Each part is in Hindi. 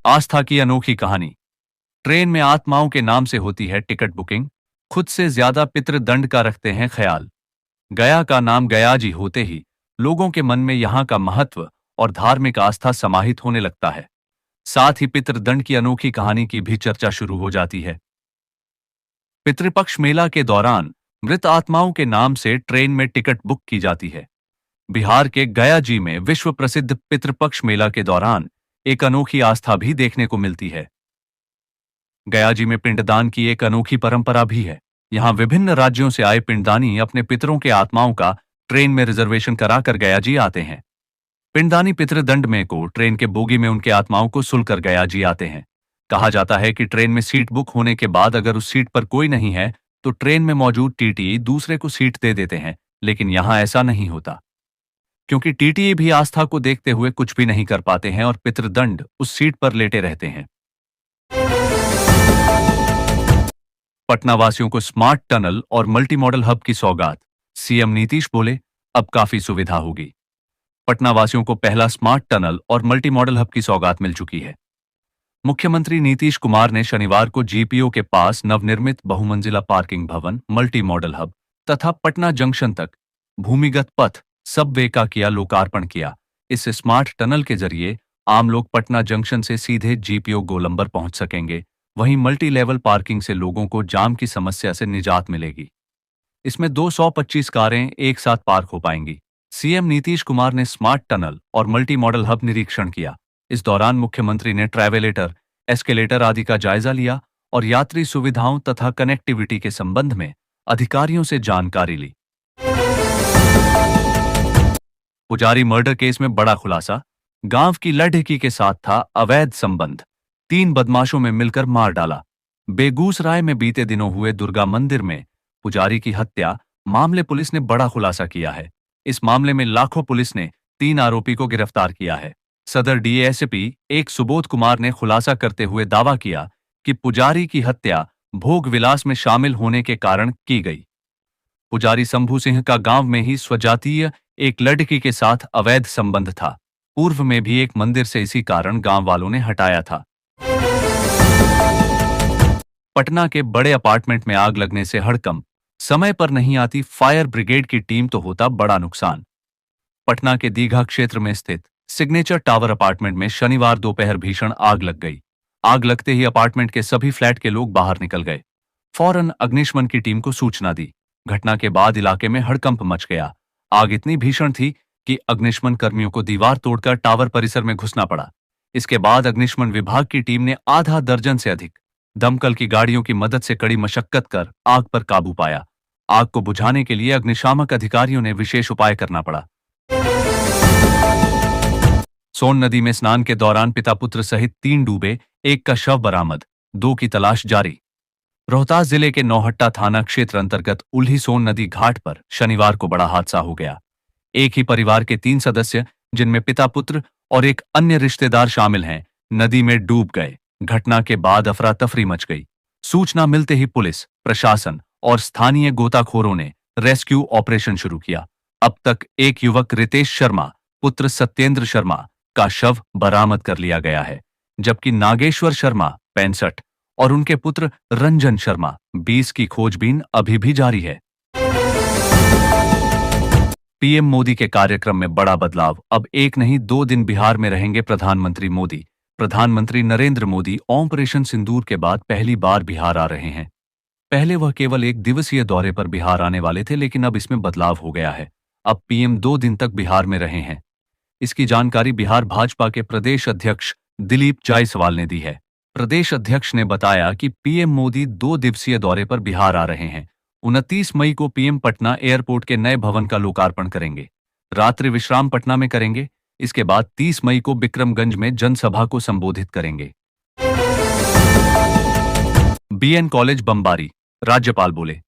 आस्था की अनोखी कहानी। ट्रेन में आत्माओं के नाम से होती है टिकट बुकिंग। खुद से ज्यादा पितृदंड का रखते हैं ख्याल। गया का नाम गया जी होते ही लोगों के मन में यहां का महत्व और धार्मिक आस्था समाहित होने लगता है। साथ ही पितृदंड की अनोखी कहानी की भी चर्चा शुरू हो जाती है। पितृपक्ष मेला के दौरान मृत आत्माओं के नाम से ट्रेन में टिकट बुक की जाती है। बिहार के गया जी में विश्व प्रसिद्ध पितृपक्ष मेला के दौरान एक अनोखी आस्था भी देखने को मिलती है। गया जी में पिंडदान की एक अनोखी परंपरा भी है। यहाँ विभिन्न राज्यों से आए पिंडदानी अपने पितरों के आत्माओं का ट्रेन में रिजर्वेशन कराकर गया जी आते हैं। पिंडदानी पितृदंड में को ट्रेन के बोगी में उनके आत्माओं को सुलकर गया जी आते हैं। कहा जाता है कि ट्रेन में सीट बुक होने के बाद अगर उस सीट पर कोई नहीं है तो ट्रेन में मौजूद टीटी दूसरे को सीट दे देते हैं, लेकिन यहाँ ऐसा नहीं होता, क्योंकि टीटी भी आस्था को देखते हुए कुछ भी नहीं कर पाते हैं और पितृदंड उस सीट पर लेटे रहते हैं। पटना वासियों को स्मार्ट टनल और मल्टी मॉडल हब की सौगात। सीएम नीतीश बोले, अब काफी सुविधा होगी। पटना वासियों को पहला स्मार्ट टनल और मल्टी मॉडल हब की सौगात मिल चुकी है। मुख्यमंत्री नीतीश कुमार ने शनिवार को जीपीओ के पास नवनिर्मित बहुमंजिला पार्किंग भवन, मल्टी मॉडल हब तथा पटना जंक्शन तक भूमिगत पथ सबवे का किया लोकार्पण किया। इस स्मार्ट टनल के जरिए आम लोग पटना जंक्शन से सीधे जीपीओ गोलंबर पहुंच सकेंगे। वहीं मल्टी लेवल पार्किंग से लोगों को जाम की समस्या से निजात मिलेगी। इसमें 225 कारें एक साथ पार्क हो पाएंगी। सीएम नीतीश कुमार ने स्मार्ट टनल और मल्टी मॉडल हब निरीक्षण किया। इस दौरान मुख्यमंत्री ने ट्रैवलेटर, एस्केलेटर आदि का जायजा लिया और यात्री सुविधाओं तथा कनेक्टिविटी के संबंध में अधिकारियों से जानकारी ली। पुजारी मर्डर केस में बड़ा खुलासा। गांव की लड़की के साथ था अवैध संबंध। 3 बदमाशों में मिलकर मार डाला। बेगूसराय में बीते दिनों हुए दुर्गा मंदिर में पुजारी की हत्या मामले पुलिस ने बड़ा खुलासा किया है। इस मामले में लाखों पुलिस ने 3 आरोपी को गिरफ्तार किया है। सदर डीएसपी एक सुबोध कुमार ने खुलासा करते हुए दावा किया कि पुजारी की हत्या भोग विलास में शामिल होने के कारण की गई। पुजारी शंभू सिंह का गांव में ही स्वजातीय एक लड़की के साथ अवैध संबंध था। पूर्व में भी एक मंदिर से इसी कारण गांव वालों ने हटाया था। पटना के बड़े अपार्टमेंट में आग लगने से हड़कंप। समय पर नहीं आती फायर ब्रिगेड की टीम तो होता बड़ा नुकसान। पटना के दीघा क्षेत्र में स्थित सिग्नेचर टावर अपार्टमेंट में शनिवार दोपहर भीषण आग लग गई। आग लगते ही अपार्टमेंट के सभी फ्लैट के लोग बाहर निकल गए। फौरन अग्निशमन की टीम को सूचना दी। घटना के बाद इलाके में हड़कंप मच गया। आग इतनी भीषण थी कि अग्निशमन कर्मियों को दीवार तोड़कर टावर परिसर में घुसना पड़ा। इसके बाद अग्निशमन विभाग की टीम ने आधा दर्जन से अधिक दमकल की गाड़ियों की मदद से कड़ी मशक्कत कर आग पर काबू पाया। आग को बुझाने के लिए अग्निशामक अधिकारियों ने विशेष उपाय करना पड़ा। सोन नदी में स्नान के दौरान पिता पुत्र सहित 3 डूबे, एक का शव बरामद, 2 की तलाश जारी। रोहतास जिले के नौहट्टा थाना क्षेत्र अंतर्गत उल्ही सोन नदी घाट पर शनिवार को बड़ा हादसा हो गया। एक ही परिवार के 3 सदस्य, जिनमें पिता पुत्र और एक अन्य रिश्तेदार शामिल हैं, नदी में डूब गए। घटना के बाद अफरा तफरी मच गई। सूचना मिलते ही पुलिस, प्रशासन और स्थानीय गोताखोरों ने रेस्क्यू ऑपरेशन शुरू किया। अब तक एक युवक रितेश शर्मा पुत्र सत्येंद्र शर्मा का शव बरामद कर लिया गया है, जबकि नागेश्वर शर्मा 65 और उनके पुत्र रंजन शर्मा 20 की खोजबीन अभी भी जारी है। पीएम मोदी के कार्यक्रम में बड़ा बदलाव। अब 1 नहीं 2 दिन बिहार में रहेंगे प्रधानमंत्री मोदी। प्रधानमंत्री नरेंद्र मोदी ऑपरेशन सिंदूर के बाद पहली बार बिहार आ रहे हैं। पहले वह केवल 1 दिवसीय दौरे पर बिहार आने वाले थे, लेकिन अब इसमें बदलाव हो गया है। अब पीएम 2 दिन तक बिहार में रहे हैं। इसकी जानकारी बिहार भाजपा के प्रदेश अध्यक्ष दिलीप जायसवाल ने दी है। प्रदेश अध्यक्ष ने बताया कि पीएम मोदी 2 दिवसीय दौरे पर बिहार आ रहे हैं। 29 मई को पीएम पटना एयरपोर्ट के नए भवन का लोकार्पण करेंगे। रात्रि विश्राम पटना में करेंगे। इसके बाद 30 मई को बिक्रमगंज में जनसभा को संबोधित करेंगे। बीएन कॉलेज बमबारी। राज्यपाल बोले,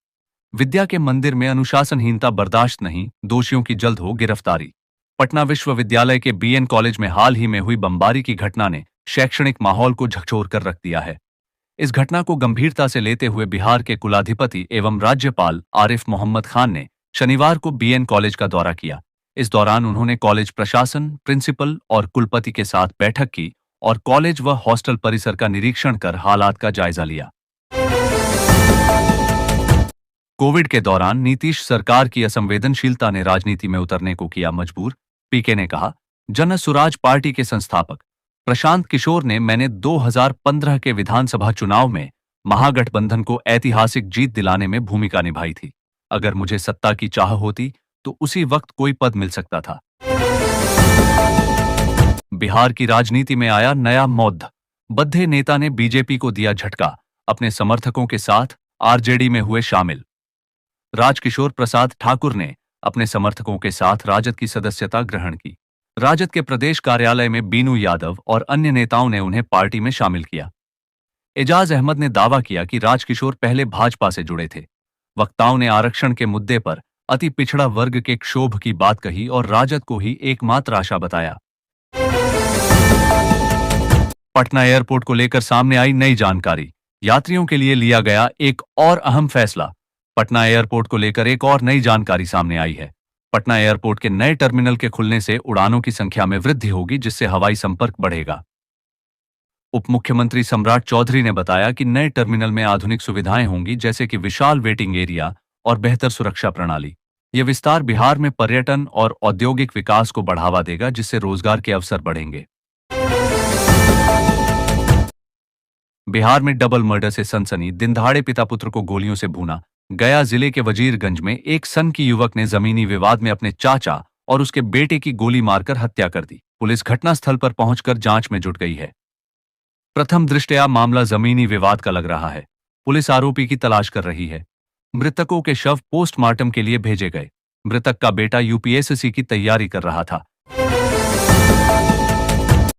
विद्या के मंदिर में अनुशासनहीनता बर्दाश्त नहीं, दोषियों की जल्द हो गिरफ्तारी। पटना विश्वविद्यालय के बीएन कॉलेज में हाल ही में हुई बमबारी की घटना ने शैक्षणिक माहौल को झकझोर कर रख दिया है। इस घटना को गंभीरता से लेते हुए बिहार के कुलाधिपति एवं राज्यपाल आरिफ मोहम्मद खान ने शनिवार को बीएन कॉलेज का दौरा किया। इस दौरान उन्होंने कॉलेज प्रशासन, प्रिंसिपल और कुलपति के साथ बैठक की और कॉलेज व हॉस्टल परिसर का निरीक्षण कर हालात का जायजा लिया। कोविड के दौरान नीतीश सरकार की असंवेदनशीलता ने राजनीति में उतरने को किया मजबूर। पीके ने कहा, जन सुराज पार्टी के संस्थापक प्रशांत किशोर ने मैंने 2015 के विधानसभा चुनाव में महागठबंधन को ऐतिहासिक जीत दिलाने में भूमिका निभाई थी। अगर मुझे सत्ता की चाह होती तो उसी वक्त कोई पद मिल सकता था। बिहार की राजनीति में आया नया मौद्ध। बद्धे नेता ने बीजेपी को दिया झटका, अपने समर्थकों के साथ आरजेडी में हुए शामिल। राजकिशोर प्रसाद ठाकुर ने अपने समर्थकों के साथ राजद की सदस्यता ग्रहण की। राजद के प्रदेश कार्यालय में बीनू यादव और अन्य नेताओं ने उन्हें पार्टी में शामिल किया। एजाज अहमद ने दावा किया कि राजकिशोर पहले भाजपा से जुड़े थे। वक्ताओं ने आरक्षण के मुद्दे पर अति पिछड़ा वर्ग के क्षोभ की बात कही और राजद को ही एकमात्र आशा बताया। पटना एयरपोर्ट को लेकर सामने आई नई जानकारी। यात्रियों के लिए लिया गया एक और अहम फैसला। पटना एयरपोर्ट को लेकर एक और नई जानकारी सामने आई है। पटना एयरपोर्ट के नए टर्मिनल के खुलने से उड़ानों की संख्या में वृद्धि होगी, जिससे हवाई संपर्क बढ़ेगा। उप मुख्यमंत्री सम्राट चौधरी ने बताया कि नए टर्मिनल में आधुनिक सुविधाएं होंगी, जैसे कि विशाल वेटिंग एरिया और बेहतर सुरक्षा प्रणाली। यह विस्तार बिहार में पर्यटन और औद्योगिक विकास को बढ़ावा देगा, जिससे रोजगार के अवसर बढ़ेंगे। बिहार में डबल मर्डर से सनसनी, दिनदहाड़े पिता पुत्र को गोलियों से भूना। गया जिले के वजीरगंज में एक सन की युवक ने जमीनी विवाद में अपने चाचा और उसके बेटे की गोली मारकर हत्या कर दी। पुलिस घटनास्थल पर पहुंचकर जांच में जुट गई है। प्रथम दृष्टया मामला जमीनी विवाद का लग रहा है। पुलिस आरोपी की तलाश कर रही है। मृतकों के शव पोस्टमार्टम के लिए भेजे गए। मृतक का बेटा यूपीएससी की तैयारी कर रहा था।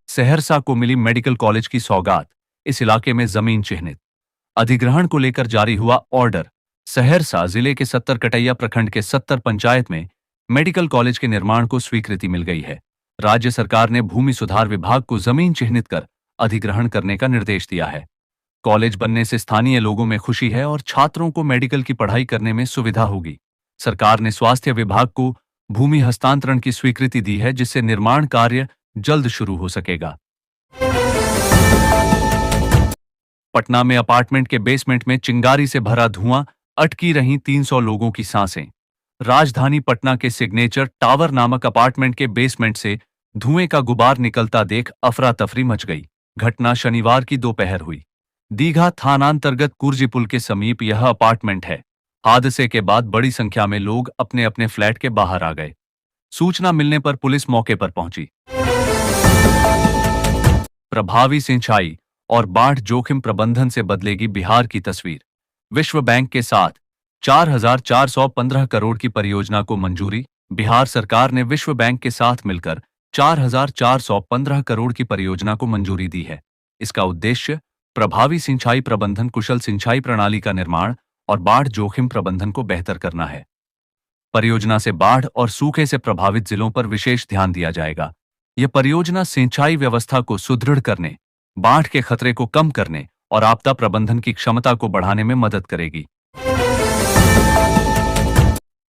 सहरसा को मिली मेडिकल कॉलेज की सौगात। इस इलाके में जमीन चिन्हित। अधिग्रहण को लेकर जारी हुआ ऑर्डर। सहरसा जिले के 70 कटैया प्रखंड के 70 पंचायत में मेडिकल कॉलेज के निर्माण को स्वीकृति मिल गई है। राज्य सरकार ने भूमि सुधार विभाग को जमीन चिन्हित कर अधिग्रहण करने का निर्देश दिया है। कॉलेज बनने से स्थानीय लोगों में खुशी है और छात्रों को मेडिकल की पढ़ाई करने में सुविधा होगी। सरकार ने स्वास्थ्य विभाग को भूमि हस्तांतरण की स्वीकृति दी है, जिससे निर्माण कार्य जल्द शुरू हो सकेगा। पटना में अपार्टमेंट के बेसमेंट में चिंगारी से भरा धुआं, अटकी रहीं 300 लोगों की सांसें। राजधानी पटना के सिग्नेचर टावर नामक अपार्टमेंट के बेसमेंट से धुएं का गुबार निकलता देख अफरा तफरी मच गई। घटना शनिवार की दोपहर हुई। दीघा थानांतर्गत कुर्जी पुल के समीप यह अपार्टमेंट है। हादसे के बाद बड़ी संख्या में लोग अपने अपने फ्लैट के बाहर आ गए। सूचना मिलने पर पुलिस मौके पर पहुंची। प्रभावी सिंचाई और बाढ़ जोखिम प्रबंधन से बदलेगी बिहार की तस्वीर। विश्व बैंक के साथ 4,415 करोड़ की परियोजना को मंजूरी। बिहार सरकार ने विश्व बैंक के साथ मिलकर 4,415 करोड़ की परियोजना को मंजूरी दी है। इसका उद्देश्य प्रभावी सिंचाई प्रबंधन, कुशल सिंचाई प्रणाली का निर्माण और बाढ़ जोखिम प्रबंधन को बेहतर करना है। परियोजना से बाढ़ और सूखे से प्रभावित जिलों पर विशेष ध्यान दिया जाएगा। यह परियोजना सिंचाई व्यवस्था को सुदृढ़ करने, बाढ़ के खतरे को कम करने और आपदा प्रबंधन की क्षमता को बढ़ाने में मदद करेगी।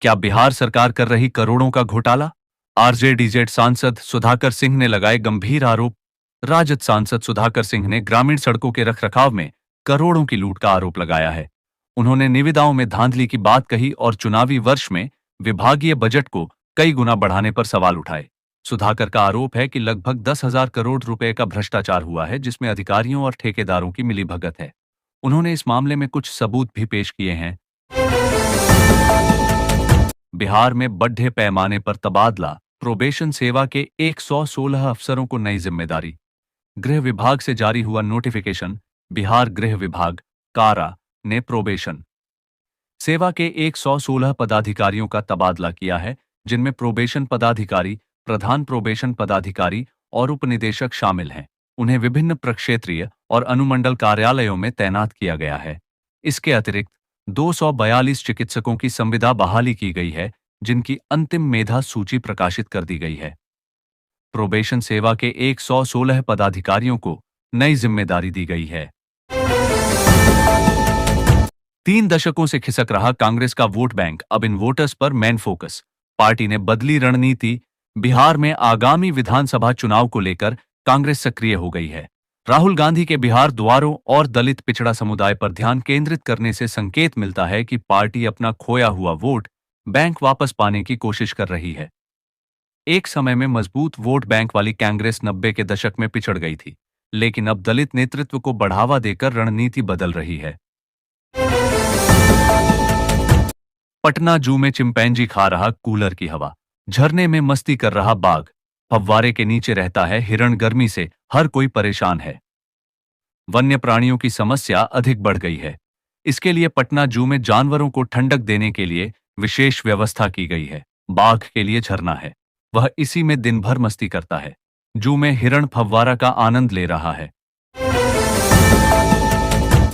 क्या बिहार सरकार कर रही करोड़ों का घोटाला? आरजेडीजेड सांसद सुधाकर सिंह ने लगाए गंभीर आरोप। राजद सांसद सुधाकर सिंह ने ग्रामीण सड़कों के रखरखाव में करोड़ों की लूट का आरोप लगाया है। उन्होंने निविदाओं में धांधली की बात कही और चुनावी वर्ष में विभागीय बजट को कई गुना बढ़ाने पर सवाल उठाए। सुधाकर का आरोप है कि लगभग 10,000 करोड़ रुपए का भ्रष्टाचार हुआ है, जिसमें अधिकारियों और ठेकेदारों की मिलीभगत है। उन्होंने इस मामले में कुछ सबूत भी पेश किए हैं। बिहार में बड़े पैमाने पर तबादला। प्रोबेशन सेवा के 116 अफसरों को नई जिम्मेदारी। गृह विभाग से जारी हुआ नोटिफिकेशन। बिहार गृह विभाग कारा ने प्रोबेशन सेवा के 116 पदाधिकारियों का तबादला किया है, जिनमें प्रोबेशन पदाधिकारी, प्रधान प्रोबेशन पदाधिकारी और उपनिदेशक शामिल हैं। उन्हें विभिन्न प्रक्षेत्रीय और अनुमंडल कार्यालयों में तैनात किया गया है। इसके अतिरिक्त 242 चिकित्सकों की संविदा बहाली की गई है, जिनकी अंतिम मेधा सूची प्रकाशित कर दी गई है। प्रोबेशन सेवा के 116 पदाधिकारियों को नई जिम्मेदारी दी गई है। 3 दशकों से खिसक रहा कांग्रेस का वोट बैंक अब इन वोटर्स पर मेन फोकस। पार्टी ने बदली रणनीति। बिहार में आगामी विधानसभा चुनाव को लेकर कांग्रेस सक्रिय हो गई है। राहुल गांधी के बिहार द्वारों और दलित पिछड़ा समुदाय पर ध्यान केंद्रित करने से संकेत मिलता है कि पार्टी अपना खोया हुआ वोट बैंक वापस पाने की कोशिश कर रही है। एक समय में मजबूत वोट बैंक वाली कांग्रेस 90 के दशक में पिछड़ गई थी, लेकिन अब दलित नेतृत्व को बढ़ावा देकर रणनीति बदल रही है। पटना जू में चिंपैंजी खा रहा कूलर की हवा, झरने में मस्ती कर रहा बाघ, फव्वारे के नीचे रहता है हिरण, गर्मी से हर कोई परेशान है। वन्य प्राणियों की समस्या अधिक बढ़ गई है। इसके लिए पटना जू में जानवरों को ठंडक देने के लिए विशेष व्यवस्था की गई है। बाघ के लिए झरना है, वह इसी में दिन भर मस्ती करता है। जू में हिरण फव्वारा का आनंद ले रहा है।